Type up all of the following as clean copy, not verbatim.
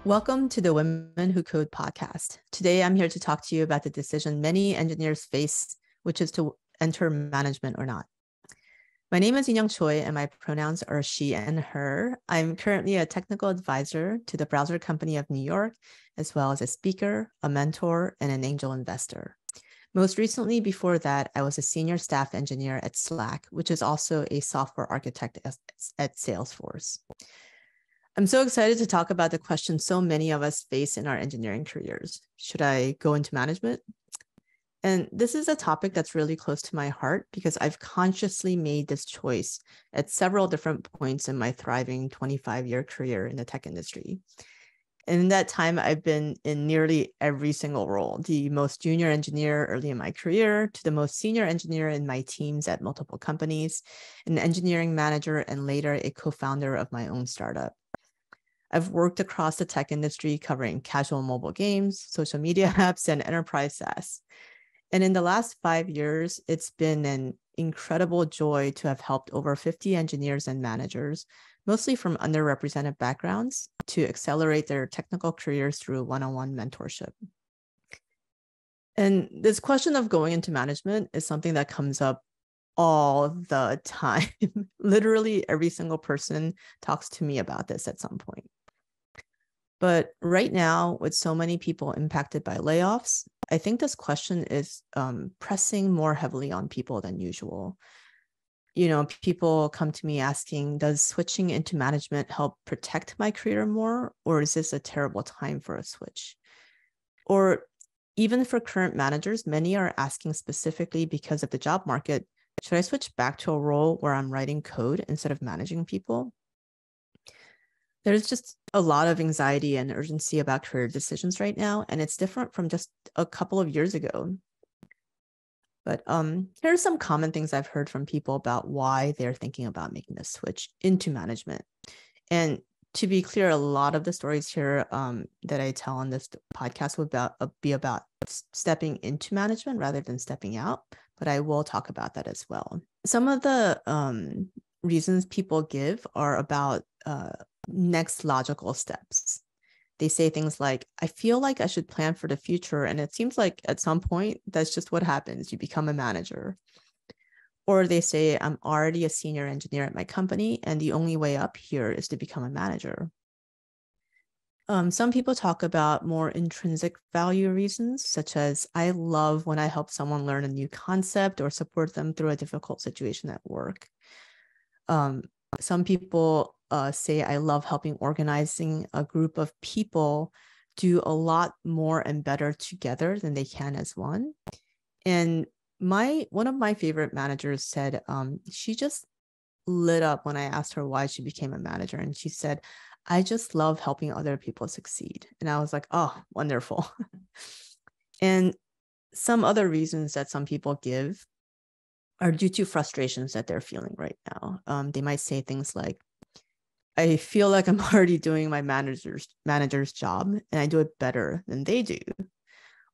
Welcome to the Women Who Code podcast. Today, I'm here to talk to you about the decision many engineers face, which is to enter management or not. My name is Ei-Nyung Choi, and my pronouns are she and her. I'm currently a technical advisor to the Browser Company of New York, as well as a speaker, a mentor, and an angel investor. Most recently, before that, I was a senior staff engineer at Slack, which is also a software architect at Salesforce. I'm so excited to talk about the question so many of us face in our engineering careers. Should I go into management? And this is a topic that's really close to my heart because I've consciously made this choice at several different points in my thriving 25-year career in the tech industry. And in that time, I've been in nearly every single role, the most junior engineer early in my career to the most senior engineer in my teams at multiple companies, an engineering manager, and later a co-founder of my own startup. I've worked across the tech industry covering casual mobile games, social media apps, and enterprise SaaS. And in the last 5 years, it's been an incredible joy to have helped over 50 engineers and managers, mostly from underrepresented backgrounds, to accelerate their technical careers through one-on-one mentorship. And this question of going into management is something that comes up all the time. Literally every single person talks to me about this at some point. But right now, with so many people impacted by layoffs, I think this question is pressing more heavily on people than usual. People come to me asking, does switching into management help protect my career more, or is this a terrible time for a switch? Or even for current managers, many are asking specifically because of the job market, should I switch back to a role where I'm writing code instead of managing people? There's just a lot of anxiety and urgency about career decisions right now, and it's different from just a couple of years ago. But here are some common things I've heard from people about why they're thinking about making the switch into management. And to be clear, a lot of the stories here that I tell on this podcast would be about stepping into management rather than stepping out, but I will talk about that as well. Some of the reasons people give are about next logical steps. They say things like, I feel like I should plan for the future. And it seems like at some point, that's just what happens. You become a manager. Or they say, I'm already a senior engineer at my company, and the only way up here is to become a manager. Some people talk about more intrinsic value reasons, such as, I love when I help someone learn a new concept or support them through a difficult situation at work. Some people say, I love helping organizing a group of people do a lot more and better together than they can as one. And one of my favorite managers said she just lit up when I asked her why she became a manager. And she said, I just love helping other people succeed. And I was like, oh, wonderful. And some other reasons that some people give are due to frustrations that they're feeling right now. They might say things like, I feel like I'm already doing my manager's job and I do it better than they do.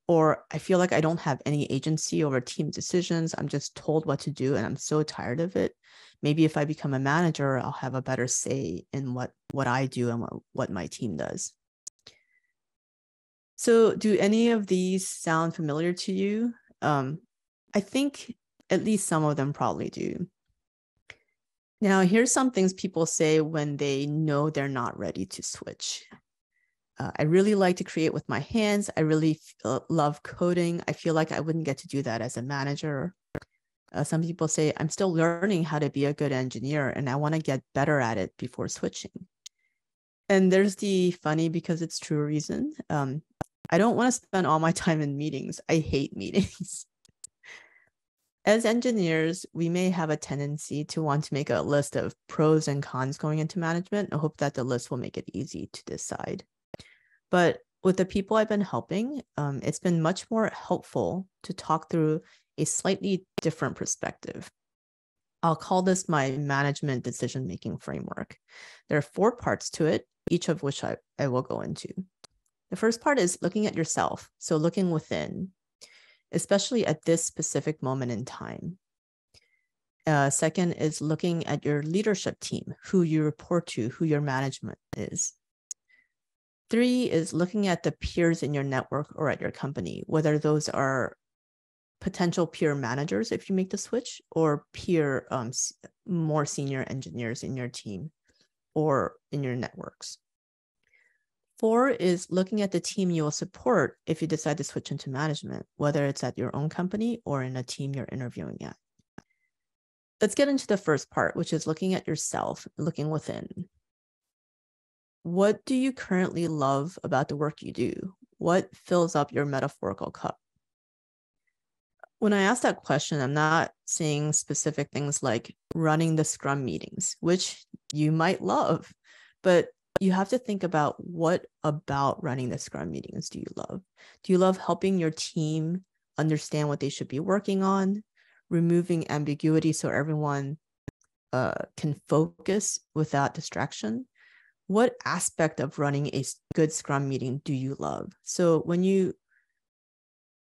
Or I feel like I don't have any agency over team decisions. I'm just told what to do and I'm so tired of it. Maybe if I become a manager, I'll have a better say in what I do and what my team does. So do any of these sound familiar to you? I think at least some of them probably do. Now, here's some things people say when they know they're not ready to switch. I really like to create with my hands. I really love coding. I feel like I wouldn't get to do that as a manager. Some people say, I'm still learning how to be a good engineer and I want to get better at it before switching. And there's the funny because it's true reason. I don't want to spend all my time in meetings. I hate meetings. As engineers, we may have a tendency to want to make a list of pros and cons going into management and hope that the list will make it easy to decide. But with the people I've been helping, it's been much more helpful to talk through a slightly different perspective. I'll call this my management decision-making framework. There are 4 parts to it, each of which I will go into. The first part is looking at yourself, so looking within, especially at this specific moment in time. Second is looking at your leadership team, who you report to, who your management is. 3 is looking at the peers in your network or at your company, whether those are potential peer managers if you make the switch, or peer more senior engineers in your team or in your networks. 4 is looking at the team you will support if you decide to switch into management, whether it's at your own company or in a team you're interviewing at. Let's get into the first part, which is looking at yourself, looking within. What do you currently love about the work you do? What fills up your metaphorical cup? When I ask that question, I'm not saying specific things like running the Scrum meetings, which you might love, but you have to think about what about running the Scrum meetings do you love? Do you love helping your team understand what they should be working on, removing ambiguity so everyone can focus without distraction? What aspect of running a good Scrum meeting do you love? So when you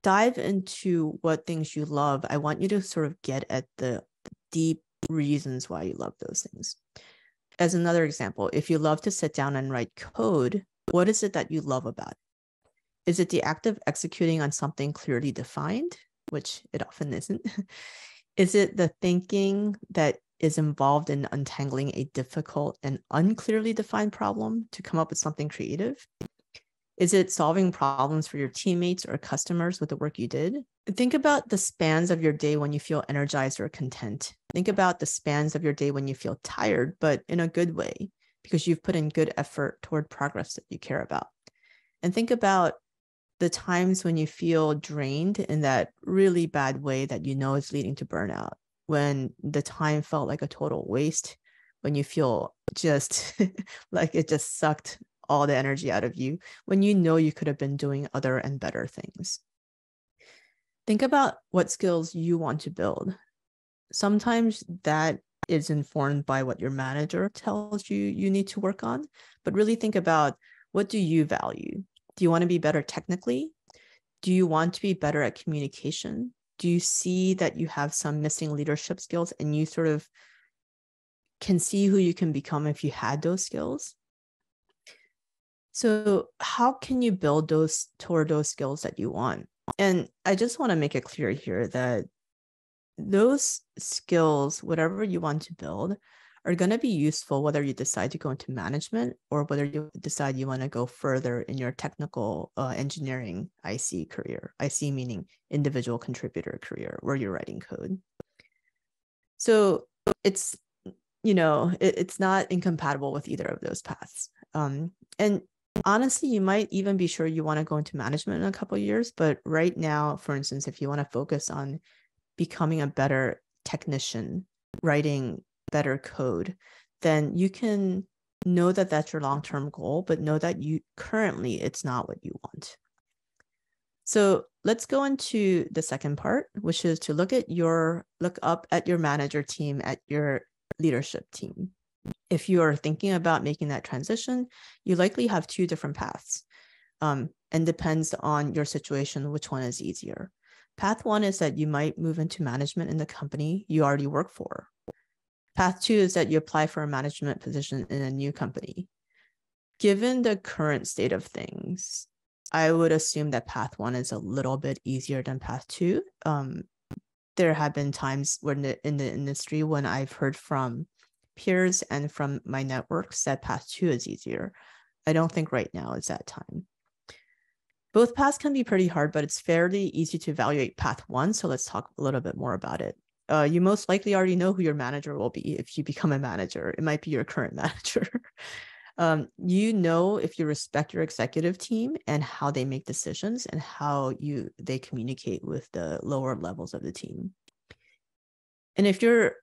dive into what things you love, I want you to sort of get at the deep reasons why you love those things. As another example, if you love to sit down and write code, what is it that you love about it? Is it the act of executing on something clearly defined, which it often isn't? Is it the thinking that is involved in untangling a difficult and unclearly defined problem to come up with something creative? Is it solving problems for your teammates or customers with the work you did? Think about the spans of your day when you feel energized or content. Think about the spans of your day when you feel tired, but in a good way, because you've put in good effort toward progress that you care about. And think about the times when you feel drained in that really bad way that you know is leading to burnout, when the time felt like a total waste, when you feel just like it just sucked all the energy out of you, when you know you could have been doing other and better things. Think about what skills you want to build. Sometimes that is informed by what your manager tells you you need to work on, but really think about, what do you value? Do you want to be better technically? Do you want to be better at communication? Do you see that you have some missing leadership skills and you sort of can see who you can become if you had those skills? So how can you build those toward those skills that you want? And I just want to make it clear here that those skills, whatever you want to build, are going to be useful whether you decide to go into management or whether you decide you want to go further in your technical engineering IC career. IC meaning individual contributor career, where you're writing code. So it's, it's not incompatible with either of those paths. And honestly, you might even be sure you want to go into management in a couple of years. But right now, for instance, if you want to focus on becoming a better technician, writing better code, then you can know that that's your long-term goal, but know that currently it's not what you want. So let's go into the second part, which is to look up at your manager team, at your leadership team. If you are thinking about making that transition, you likely have 2 different paths, and depends on your situation, which one is easier. Path 1 is that you might move into management in the company you already work for. Path 2 is that you apply for a management position in a new company. Given the current state of things, I would assume that path 1 is a little bit easier than path 2. There have been times when in the industry when I've heard from peers and from my networks that path 2 is easier. I don't think right now is that time. Both paths can be pretty hard, but it's fairly easy to evaluate path 1. So let's talk a little bit more about it. You most likely already know who your manager will be if you become a manager. It might be your current manager. You know if you respect your executive team and how they make decisions and how they communicate with the lower levels of the team. And if you're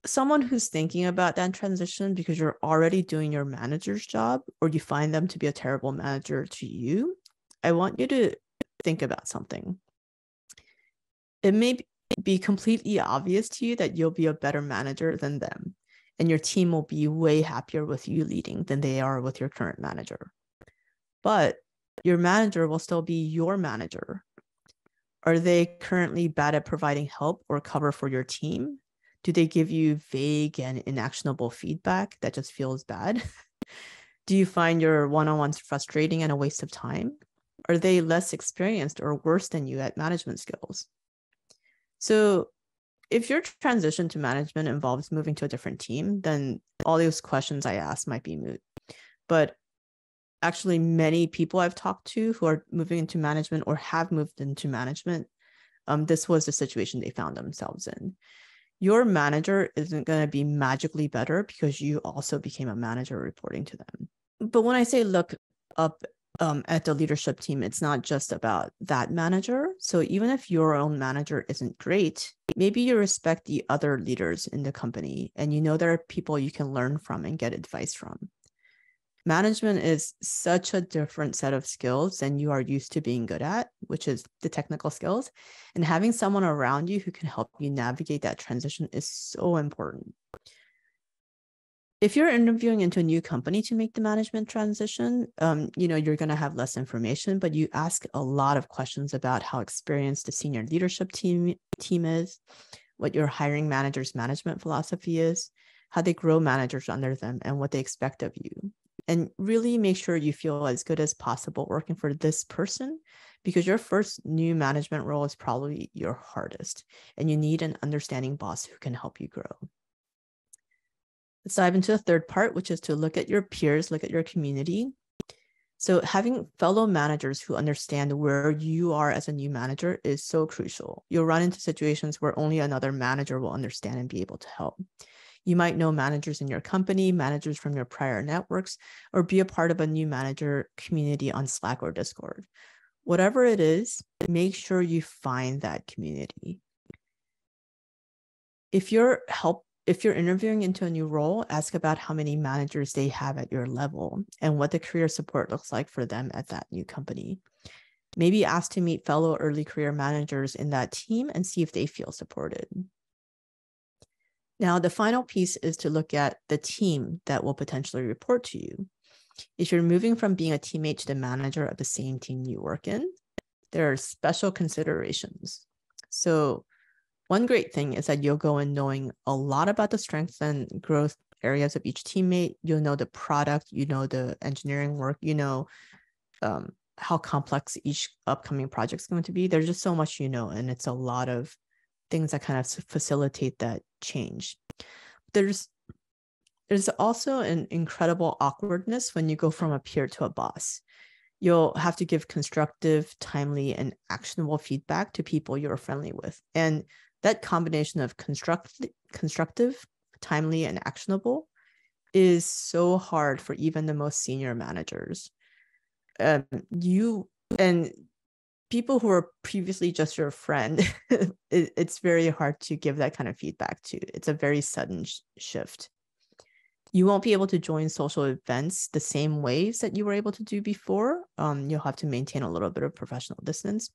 someone who's thinking about that transition because you're already doing your manager's job, or you find them to be a terrible manager to you, I want you to think about something. It may be completely obvious to you that you'll be a better manager than them, and your team will be way happier with you leading than they are with your current manager. But your manager will still be your manager. Are they currently bad at providing help or cover for your team? Do they give you vague and inactionable feedback that just feels bad? Do you find your one-on-ones frustrating and a waste of time? Are they less experienced or worse than you at management skills? So if your transition to management involves moving to a different team, then all those questions I asked might be moot. But actually, many people I've talked to who are moving into management or have moved into management, this was the situation they found themselves in. Your manager isn't going to be magically better because you also became a manager reporting to them. But when I say look up at the leadership team, it's not just about that manager. So even if your own manager isn't great, maybe you respect the other leaders in the company and you know there are people you can learn from and get advice from. Management is such a different set of skills than you are used to being good at, which is the technical skills. And having someone around you who can help you navigate that transition is so important. If you're interviewing into a new company to make the management transition, you're going to have less information, but you ask a lot of questions about how experienced the senior leadership team is, what your hiring manager's management philosophy is, how they grow managers under them, and what they expect of you. And really make sure you feel as good as possible working for this person, because your first new management role is probably your hardest, and you need an understanding boss who can help you grow. Let's dive into the third part, which is to look at your peers, look at your community. So having fellow managers who understand where you are as a new manager is so crucial. You'll run into situations where only another manager will understand and be able to help. You might know managers in your company, managers from your prior networks, or be a part of a new manager community on Slack or Discord. Whatever it is, make sure you find that community. If you're interviewing into a new role, ask about how many managers they have at your level and what the career support looks like for them at that new company. Maybe ask to meet fellow early career managers in that team and see if they feel supported. Now, the final piece is to look at the team that will potentially report to you. If you're moving from being a teammate to the manager of the same team you work in, there are special considerations. So one great thing is that you'll go in knowing a lot about the strengths and growth areas of each teammate. You'll know the product, you know the engineering work, you know how complex each upcoming project is going to be. There's just so much and it's a lot of things that kind of facilitate that change. There's also an incredible awkwardness when you go from a peer to a boss. You'll have to give constructive, timely, and actionable feedback to people you're friendly with. And that combination of constructive, timely, and actionable is so hard for even the most senior managers. People who are previously just your friend, it's very hard to give that kind of feedback to. It's a very sudden shift. You won't be able to join social events the same ways that you were able to do before. You'll have to maintain a little bit of professional distance.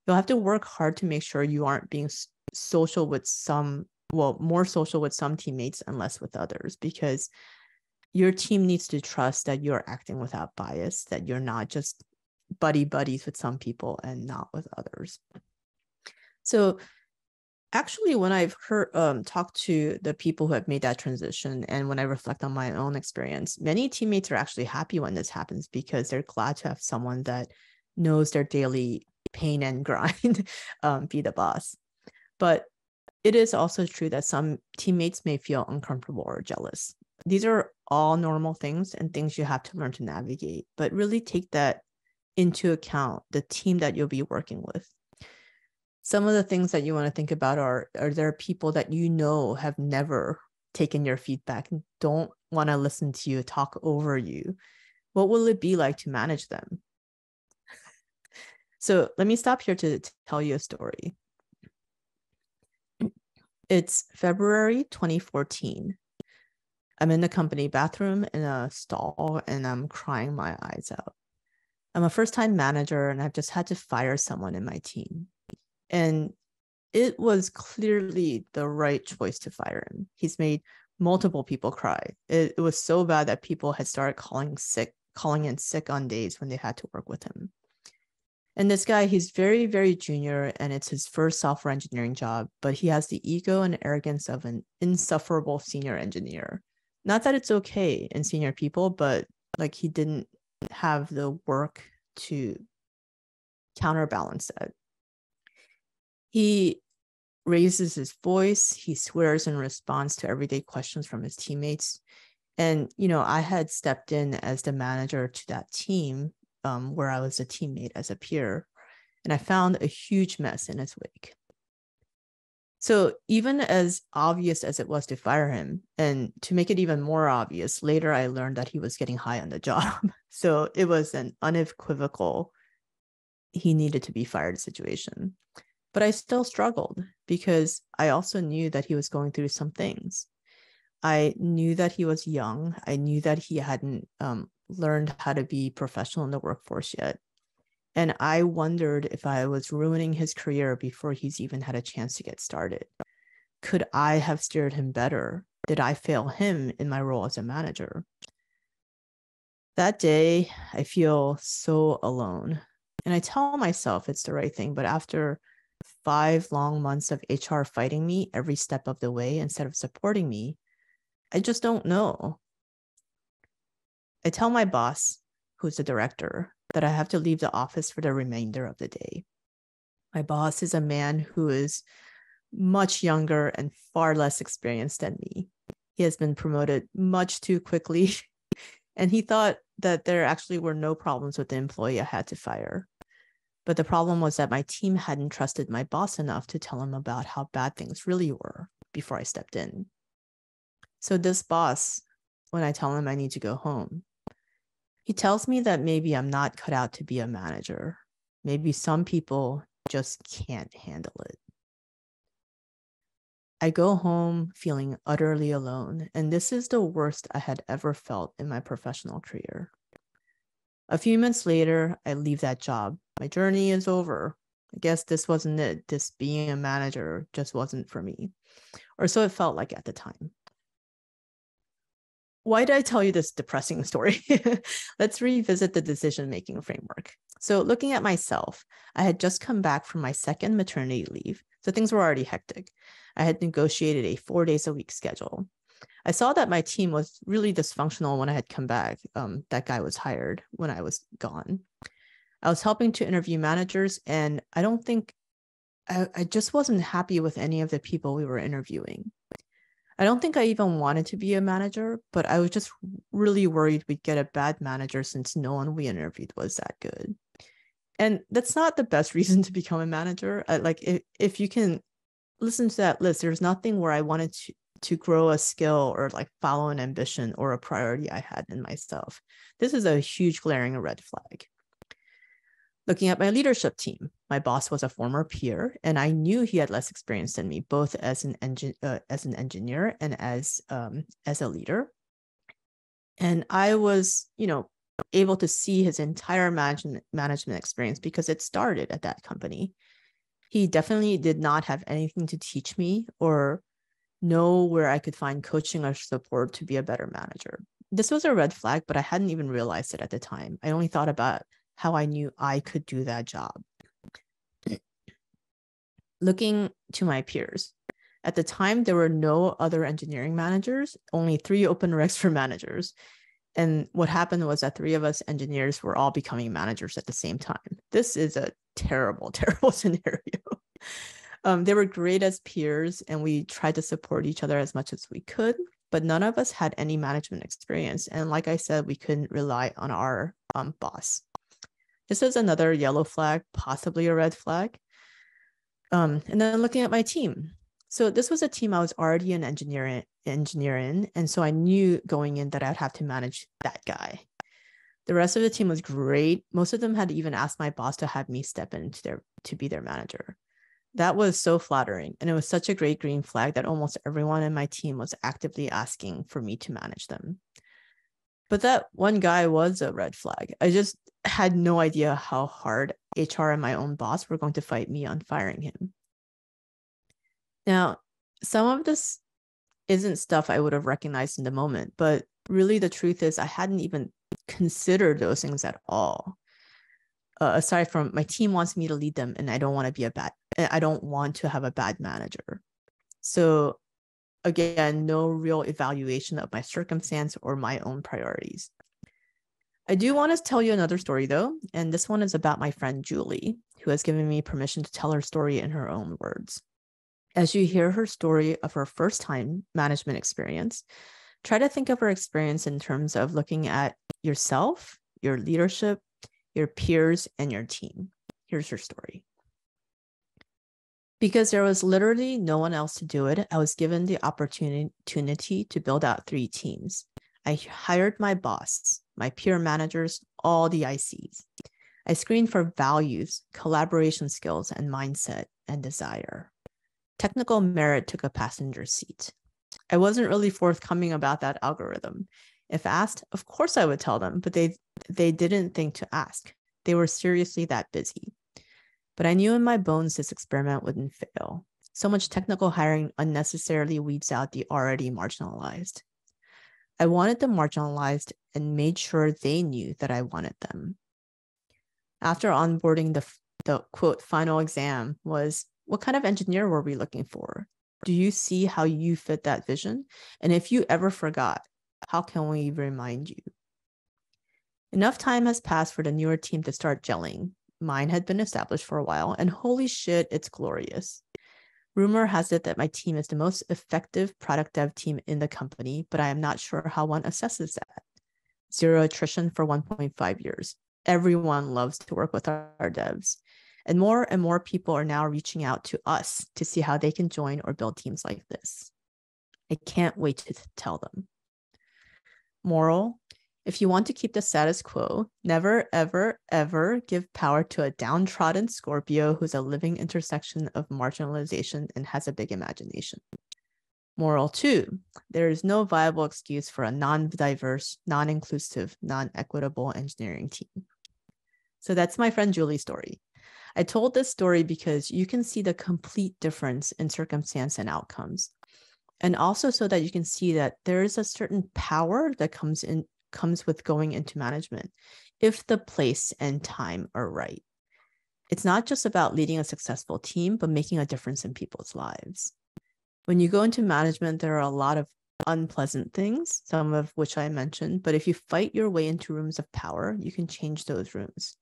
You'll have to work hard to make sure you aren't being more social with some teammates and less with others, because your team needs to trust that you're acting without bias, that you're not just buddies with some people and not with others. So actually, when I've talked to the people who have made that transition, and when I reflect on my own experience, many teammates are actually happy when this happens because they're glad to have someone that knows their daily pain and grind be the boss. But it is also true that some teammates may feel uncomfortable or jealous. These are all normal things and things you have to learn to navigate, but really take that into account, the team that you'll be working with. Some of the things that you want to think about are there people that have never taken your feedback and don't want to listen to you, talk over you? What will it be like to manage them? So let me stop here to tell you a story. It's February 2014. I'm in the company bathroom in a stall and I'm crying my eyes out. I'm a first-time manager and I've just had to fire someone in my team. And it was clearly the right choice to fire him. He's made multiple people cry. It was so bad that people had started calling in sick on days when they had to work with him. And this guy, he's very, very junior and it's his first software engineering job, but he has the ego and arrogance of an insufferable senior engineer. Not that it's okay in senior people, but like he didn't have the work to counterbalance that. He raises his voice, he swears in response to everyday questions from his teammates. And, I had stepped in as the manager to that team where I was a teammate as a peer, and I found a huge mess in its wake. So even as obvious as it was to fire him, and to make it even more obvious, later I learned that he was getting high on the job. So it was an unequivocal, he needed to be fired situation. But I still struggled because I also knew that he was going through some things. I knew that he was young. I knew that he hadn't learned how to be professional in the workforce yet. And I wondered if I was ruining his career before he's even had a chance to get started. Could I have steered him better? Did I fail him in my role as a manager? That day, I feel so alone. And I tell myself it's the right thing, but after 5 long months of HR fighting me every step of the way instead of supporting me, I just don't know. I tell my boss, who's the director, that I have to leave the office for the remainder of the day. My boss is a man who is much younger and far less experienced than me. He has been promoted much too quickly, and he thought that there actually were no problems with the employee I had to fire. But the problem was that my team hadn't trusted my boss enough to tell him about how bad things really were before I stepped in. So this boss, when I tell him I need to go home, he tells me that maybe I'm not cut out to be a manager. Maybe some people just can't handle it. I go home feeling utterly alone, and this is the worst I had ever felt in my professional career. A few months later, I leave that job. My journey is over. I guess this wasn't it. This being a manager just wasn't for me. Or so it felt like at the time. Why did I tell you this depressing story? Let's revisit the decision-making framework. So looking at myself, I had just come back from my second maternity leave, so things were already hectic. I had negotiated a 4 days a week schedule. I saw that my team was really dysfunctional when I had come back. That guy was hired when I was gone. I was helping to interview managers, and I just wasn't happy with any of the people we were interviewing. I don't think I even wanted to be a manager, but I was just really worried we'd get a bad manager since no one we interviewed was that good. And that's not the best reason to become a manager. If you can listen to that list, there's nothing where I wanted to grow a skill or like follow an ambition or a priority I had in myself. This is a huge glaring red flag. Looking at my leadership team, my boss was a former peer, and I knew he had less experience than me, both as an engineer and as a leader. And I was, able to see his entire management experience because it started at that company. He definitely did not have anything to teach me or know where I could find coaching or support to be a better manager. This was a red flag, but I hadn't even realized it at the time. I only thought about how I knew I could do that job. Looking to my peers, at the time, there were no other engineering managers, only 3 open recs for managers. And what happened was that 3 of us engineers were all becoming managers at the same time. This is a terrible, terrible scenario. They were great as peers, and we tried to support each other as much as we could, but none of us had any management experience. And like I said, we couldn't rely on our boss. This is another yellow flag, possibly a red flag. And then looking at my team. So this was a team I was already an engineer in. And so I knew going in that I'd have to manage that guy. The rest of the team was great. Most of them had even asked my boss to have me step in to be their manager. That was so flattering. And it was such a great green flag that almost everyone in my team was actively asking for me to manage them. But that one guy was a red flag. I just had no idea how hard HR and my own boss were going to fight me on firing him. Now, some of this isn't stuff I would have recognized in the moment, but really the truth is I hadn't even considered those things at all. Aside from my team wants me to lead them, and I don't want to have a bad manager. So again, no real evaluation of my circumstance or my own priorities. I do want to tell you another story though, and this one is about my friend Julie, who has given me permission to tell her story in her own words. As you hear her story of her first time management experience, try to think of her experience in terms of looking at yourself, your leadership, your peers, and your team. Here's her story. Because there was literally no one else to do it, I was given the opportunity to build out 3 teams. I hired my boss, my peer managers, all the ICs. I screened for values, collaboration skills, and mindset and desire. Technical merit took a passenger seat. I wasn't really forthcoming about that algorithm. If asked, of course I would tell them, but they didn't think to ask. They were seriously that busy. But I knew in my bones this experiment wouldn't fail. So much technical hiring unnecessarily weeds out the already marginalized. I wanted the marginalized and made sure they knew that I wanted them. After onboarding, the quote final exam was, what kind of engineer were we looking for? Do you see how you fit that vision? And if you ever forgot, how can we remind you? Enough time has passed for the newer team to start gelling. Mine had been established for a while, and holy shit, it's glorious. Rumor has it that my team is the most effective product dev team in the company, but I am not sure how one assesses that. 0 attrition for 1.5 years. Everyone loves to work with our devs. And more people are now reaching out to us to see how they can join or build teams like this. I can't wait to tell them. Moral: if you want to keep the status quo, never, ever, ever give power to a downtrodden Scorpio who's a living intersection of marginalization and has a big imagination. Moral 2, there is no viable excuse for a non-diverse, non-inclusive, non-equitable engineering team. So that's my friend Julie's story. I told this story because you can see the complete difference in circumstance and outcomes. And also so that you can see that there is a certain power that comes with going into management if the place and time are right. It's not just about leading a successful team, but making a difference in people's lives. When you go into management, there are a lot of unpleasant things, some of which I mentioned, but if you fight your way into rooms of power, you can change those rooms.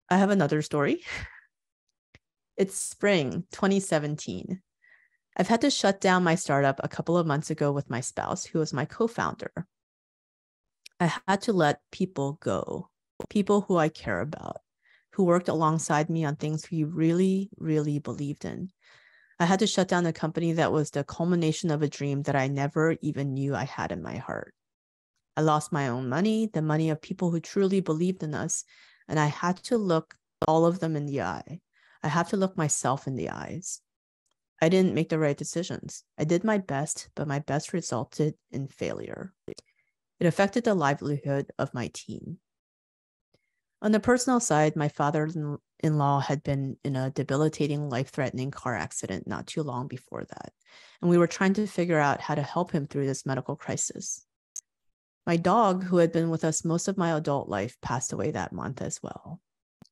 I have another story. It's spring 2017. I've had to shut down my startup a couple of months ago with my spouse, who was my co-founder. I had to let people go, people who I care about, who worked alongside me on things we really, really believed in. I had to shut down a company that was the culmination of a dream that I never even knew I had in my heart. I lost my own money, the money of people who truly believed in us, and I had to look all of them in the eye. I have to look myself in the eyes. I didn't make the right decisions. I did my best, but my best resulted in failure. It affected the livelihood of my team. On the personal side, my father-in-law had been in a debilitating, life-threatening car accident not too long before that, and we were trying to figure out how to help him through this medical crisis. My dog, who had been with us most of my adult life, passed away that month as well.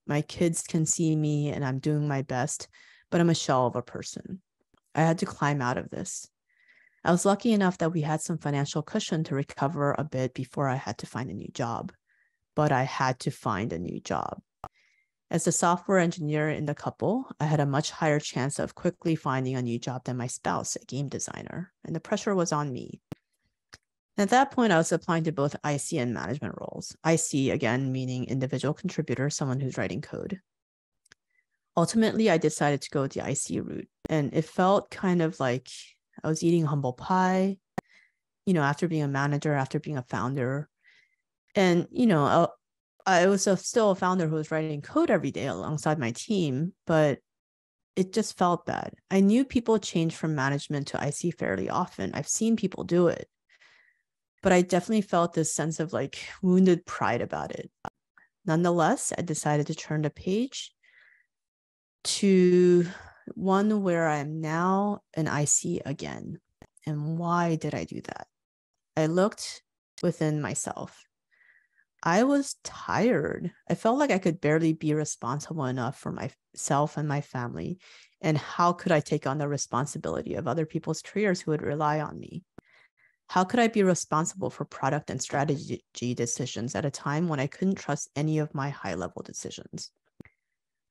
My kids can see me and I'm doing my best, but I'm a shell of a person. I had to climb out of this. I was lucky enough that we had some financial cushion to recover a bit before I had to find a new job. But I had to find a new job. As the software engineer in the couple, I had a much higher chance of quickly finding a new job than my spouse, a game designer, and the pressure was on me. At that point, I was applying to both IC and management roles. IC, again, meaning individual contributor, someone who's writing code. Ultimately, I decided to go the IC route, and it felt kind of like I was eating humble pie, after being a manager, after being a founder. And, I was still a founder who was writing code every day alongside my team, but it just felt bad. I knew people change from management to IC fairly often. I've seen people do it. But I definitely felt this sense of wounded pride about it. Nonetheless, I decided to turn the page to one where I am now an IC again. And why did I do that? I looked within myself. I was tired. I felt like I could barely be responsible enough for myself and my family. And how could I take on the responsibility of other people's careers who would rely on me? How could I be responsible for product and strategy decisions at a time when I couldn't trust any of my high-level decisions?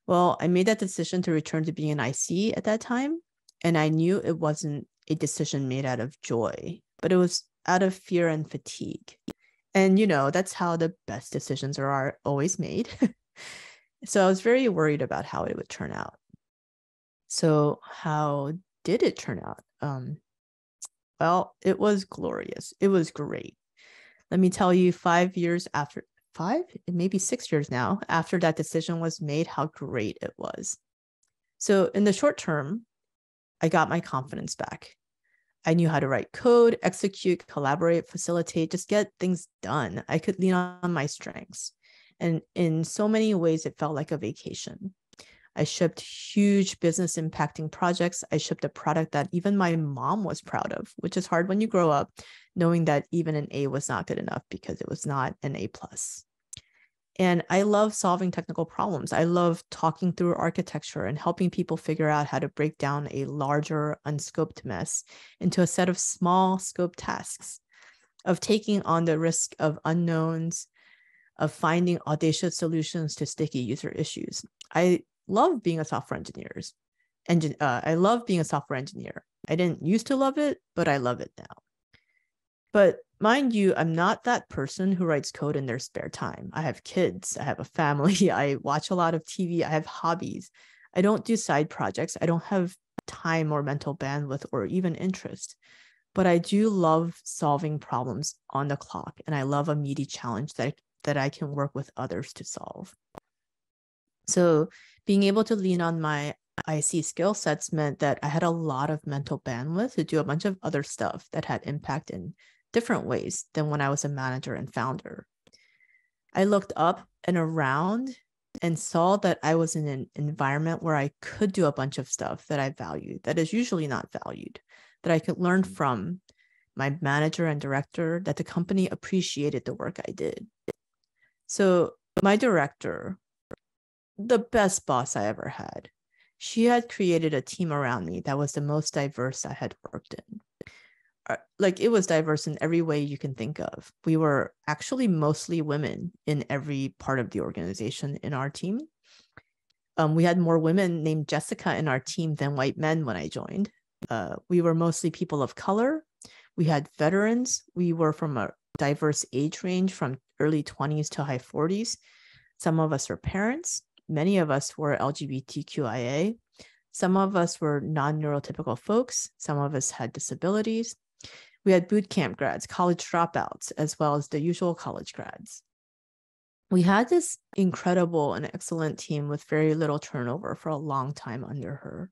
Well, I made that decision to return to being an IC at that time, and I knew it wasn't a decision made out of joy, but it was out of fear and fatigue. And, that's how the best decisions are always made. So I was very worried about how it would turn out. So how did it turn out? Well, it was glorious. It was great. Let me tell you, 5 years after, maybe 6 years now, after that decision was made, how great it was. So in the short term, I got my confidence back. I knew how to write code, execute, collaborate, facilitate, just get things done. I could lean on my strengths. And in so many ways, it felt like a vacation. I shipped huge business impacting projects. I shipped a product that even my mom was proud of, which is hard when you grow up, knowing that even an A was not good enough because it was not an A+. And I love solving technical problems. I love talking through architecture and helping people figure out how to break down a larger unscoped mess into a set of small scope tasks, of taking on the risk of unknowns, of finding audacious solutions to sticky user issues. I love being a software engineer. I love being a software engineer. I didn't used to love it, but I love it now. But mind you, I'm not that person who writes code in their spare time. I have kids, I have a family, I watch a lot of TV, I have hobbies. I don't do side projects. I don't have time or mental bandwidth or even interest. But I do love solving problems on the clock, and I love a meaty challenge that I can work with others to solve. So being able to lean on my IC skill sets meant that I had a lot of mental bandwidth to do a bunch of other stuff that had impact in different ways than when I was a manager and founder. I looked up and around and saw that I was in an environment where I could do a bunch of stuff that I valued, that is usually not valued, that I could learn from my manager and director, that the company appreciated the work I did. So my director, the best boss I ever had, she had created a team around me that was the most diverse I had worked in. Like, it was diverse in every way you can think of. We were actually mostly women in every part of the organization in our team. We had more women named Jessica in our team than white men when I joined. We were mostly people of color. We had veterans. We were from a diverse age range from early 20s to high 40s. Some of us were parents. Many of us were LGBTQIA. Some of us were non-neurotypical folks. Some of us had disabilities. We had boot camp grads, college dropouts, as well as the usual college grads. We had this incredible and excellent team with very little turnover for a long time under her.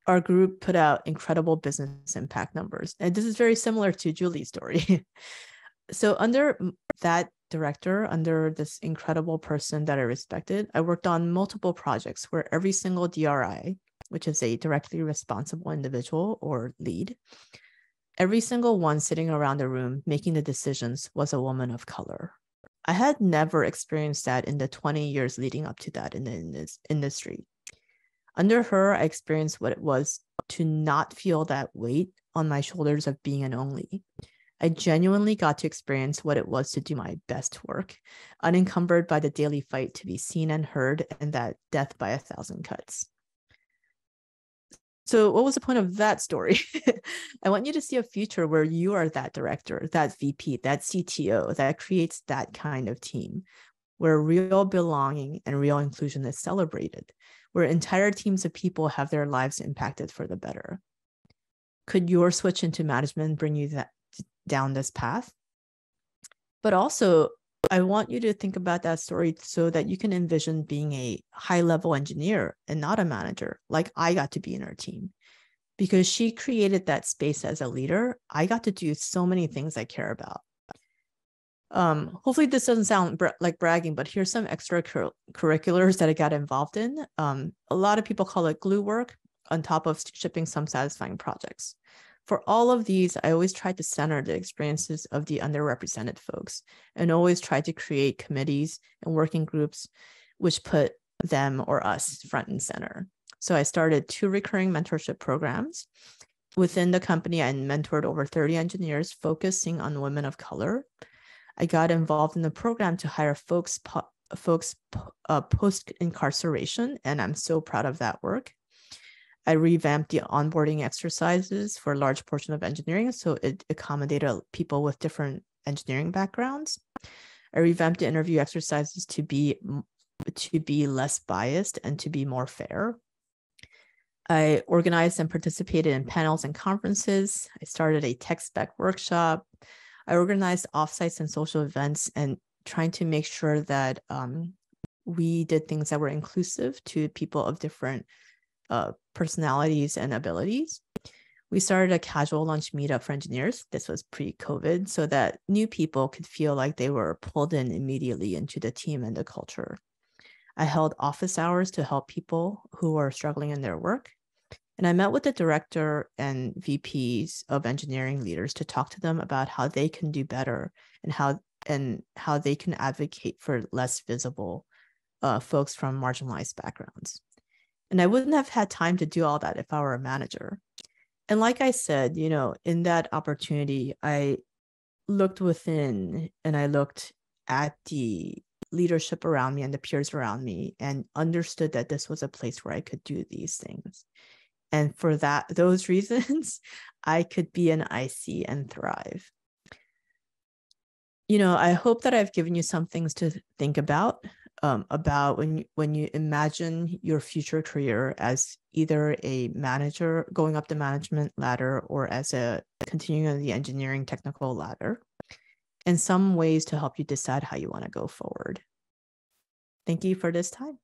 Our group put out incredible business impact numbers. And this is very similar to Julie's story. So under that director, under this incredible person that I respected, I worked on multiple projects where every single DRI, which is a directly responsible individual or lead, every single one sitting around the room making the decisions was a woman of color. I had never experienced that in the 20 years leading up to that in this industry. Under her, I experienced what it was to not feel that weight on my shoulders of being an only. I genuinely got to experience what it was to do my best work, unencumbered by the daily fight to be seen and heard and that death by 1,000 cuts. So what was the point of that story? I want you to see a future where you are that director, that VP, that CTO that creates that kind of team, where real belonging and real inclusion is celebrated, where entire teams of people have their lives impacted for the better. Could your switch into management bring you down this path? But also, I want you to think about that story so that you can envision being a high-level engineer and not a manager, like I got to be in our team. Because she created that space as a leader, I got to do so many things I care about. Hopefully this doesn't sound like bragging, but here's some extracurriculars that I got involved in. A lot of people call it glue work on top of shipping some satisfying projects. For all of these, I always tried to center the experiences of the underrepresented folks and always tried to create committees and working groups which put them or us front and center. So I started 2 recurring mentorship programs. Within the company, I mentored over 30 engineers focusing on women of color. I got involved in the program to hire folks post-incarceration, and I'm so proud of that work. I revamped the onboarding exercises for a large portion of engineering, so it accommodated people with different engineering backgrounds. I revamped the interview exercises to be less biased and to be more fair. I organized and participated in panels and conferences. I started a tech spec workshop. I organized offsites and social events and trying to make sure that we did things that were inclusive to people of different personalities and abilities. We started a casual lunch meetup for engineers. This was pre-COVID, so that new people could feel like they were pulled in immediately into the team and the culture. I held office hours to help people who are struggling in their work. And I met with the director and VPs of engineering leaders to talk to them about how they can do better and how they can advocate for less visible folks from marginalized backgrounds. And I wouldn't have had time to do all that if I were a manager. And like I said, in that opportunity, I looked within and I looked at the leadership around me and the peers around me and understood that this was a place where I could do these things. And for those reasons, I could be an IC and thrive. I hope that I've given you some things to think about when you imagine your future career as either a manager going up the management ladder or as a continuing on the engineering technical ladder, and some ways to help you decide how you want to go forward. Thank you for this time.